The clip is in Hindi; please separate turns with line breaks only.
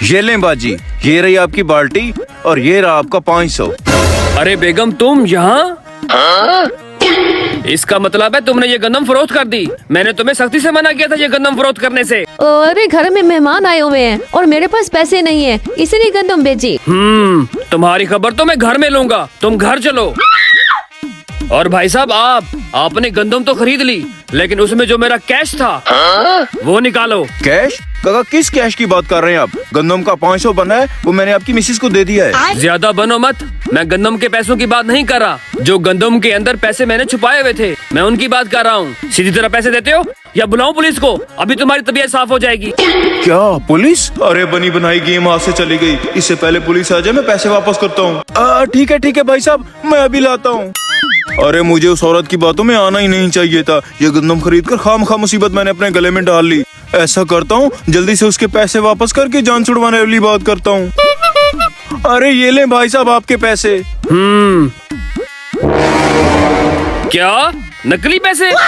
ये लें बाजी, ये रही आपकी बाल्टी और ये रहा आपका 500।
अरे बेगम तुम यहाँ? इसका मतलब है तुमने ये गंदम फरोख्त कर दी। मैंने तुम्हें सख्ती से मना किया था ये गंदम फरोख्त करने से।
अरे घर में मेहमान आए हुए हैं और मेरे पास पैसे नहीं है, इसलिए गंदम बेची।
तुम्हारी खबर तो मैं घर में लूंगा, तुम घर चलो। और भाई साहब आपने गंदम तो खरीद ली, लेकिन उसमें जो मेरा कैश था वो निकालो।
कैश? काका किस कैश की बात कर रहे हैं आप? गंदम का 500 बना है, वो मैंने आपकी मिसेस को दे दिया है।
ज्यादा बनो मत, मैं गंदम के पैसों की बात नहीं कर रहा। जो गंदम के अंदर पैसे मैंने छुपाए हुए थे, मैं उनकी बात कर रहा हूँ। सीधी तरह पैसे देते हो या बुलाऊं पुलिस को? अभी तुम्हारी तबीयत साफ हो जाएगी।
क्या पुलिस? अरे बनी बनाई गेम हाथ से चली गई। इससे पहले पुलिस आ जाए मैं पैसे वापस करता हूँ। ठीक है भाई साहब, मैं अभी लाता हूँ। अरे मुझे उस औरत की बातों में आना ही नहीं चाहिए था। ये गंदम खरीद कर खामखा मुसीबत मैंने अपने गले में डाल ली। ऐसा करता हूँ, जल्दी से उसके पैसे वापस करके जान छुड़वाने वाली बात करता हूँ। अरे ये लें भाई साहब आपके पैसे।
क्या नकली पैसे?